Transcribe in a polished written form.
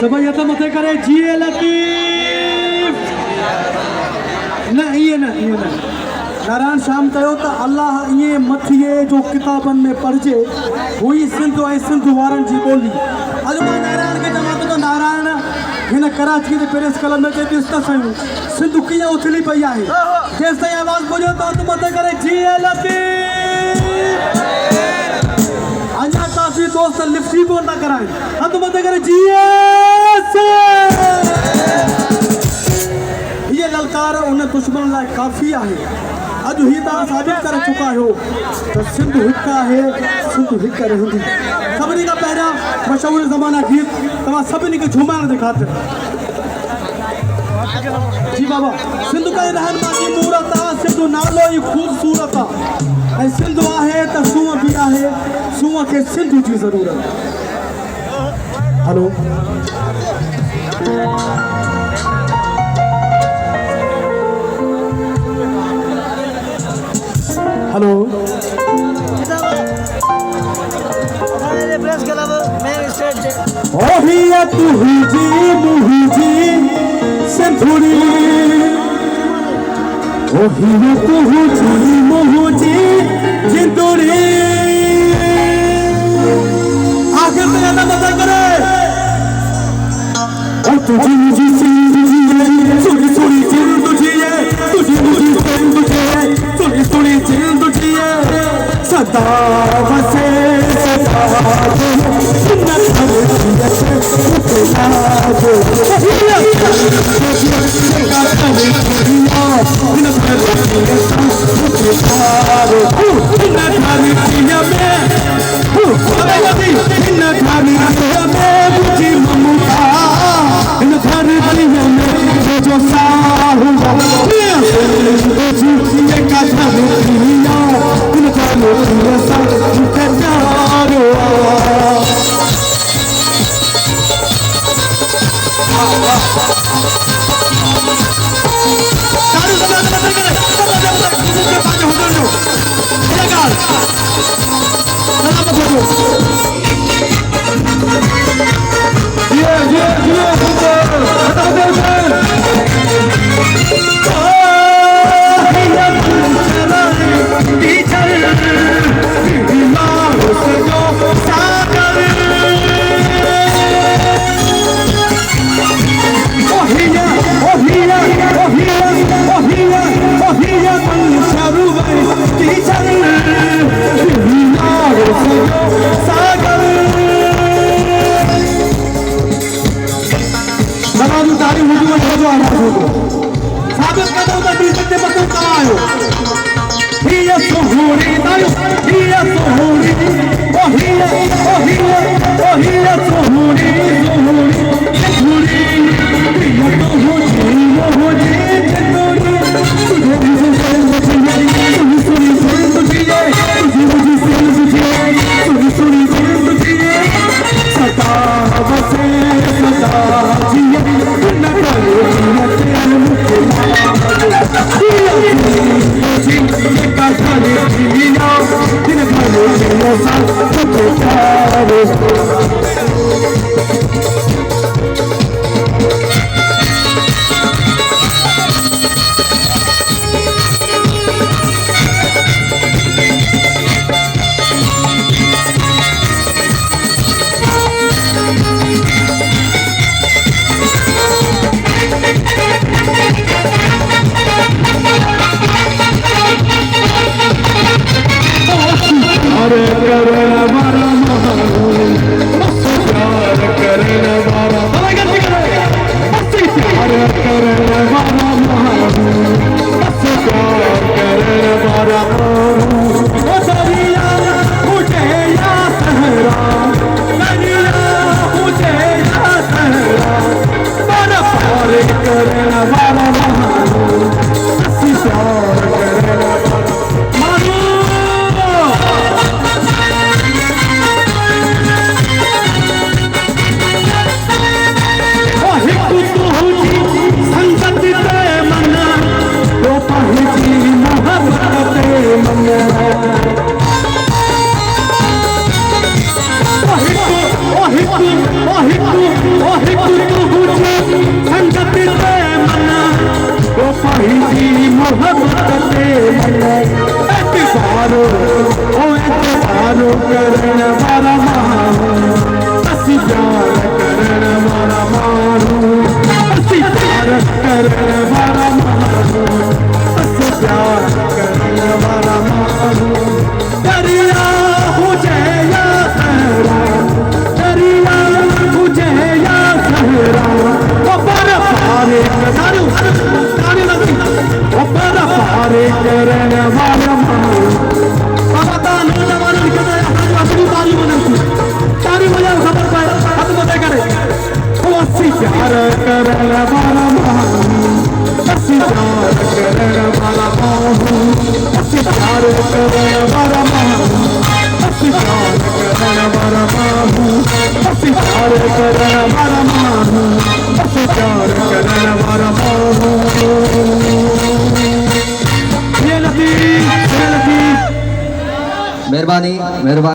सभई हथ मथे करे जीए लतीफ़ न इए न नारायण श्याम कहो तो अल्लाह ये मथिए जो किताबन में पढ़जे हुई सिंध ऐं सिंध वारन जी बोली अज मां नारायण के चवां तो नारायण हिन कराची के प्रेस क्लब में ॾिस त सयूं सिंध कीअं उछली पई आहे जेसि ताईं आवाज़ ॿुधो त हथ मथे करे जीए लतीफ़ अञा काफ़ी दोस्त लिफ्ट कोन था कराइनि हथ मथे करे जीए ये ललकार उन दुश्मन लाइ काफ़ी आहे अज ही तव्हां साबित करे चुका हो तो सिंध हिक है सिंध हिक रहंदी सभिनी खां पहिरियां मशहूर ज़माना गीत तव्हां सभिनी खे झुमाइण जे ख़ातिर जी बाबा सिंध का रहनमा की मूरत आहे सिंध नालो ही खूबसूरत आहे ऐं सिंध आहे त सूंह बि आहे सूंह खे सिंध जी ज़रूरत हलो हेलो प्रेस क्लब में स्टेज ओहिया तुही मुही सिंधुरी ओहिया तुही मुही जिंदुरी आखिर में याद मत करे और तुझी मुझी सिंधुरी सुनी सुनी सिंधुरी तुझी मुझी सिंधुरी सुनी सुनी सिंधुरी सदा वसे सदा एतबारो ओ एतबारो करण वाला मानू असी प्यार करण वाला मानू असी प्यार करण वाला मानू असी प्यार करण वाला मानू दरिया मुझे या सहरा दरिया मुझे या सहरा ओ बर्फारे दारू दारू लगी ओ बर्फारे करण वाला मानू बाबा तान वाला निकल अपनी तारी बनाई तारी बजा खबर पाए हाथ मत करे ओ असी प्यार करण वाला मानू असी प्यार करण वाला मानू असी प्यार करण वाला मानू असी प्यार करण वाला मानू असी प्यार करण वाला मानू असी प्यार करण वाला मानू ये लतीफ मेहरबानी मेहरबानी।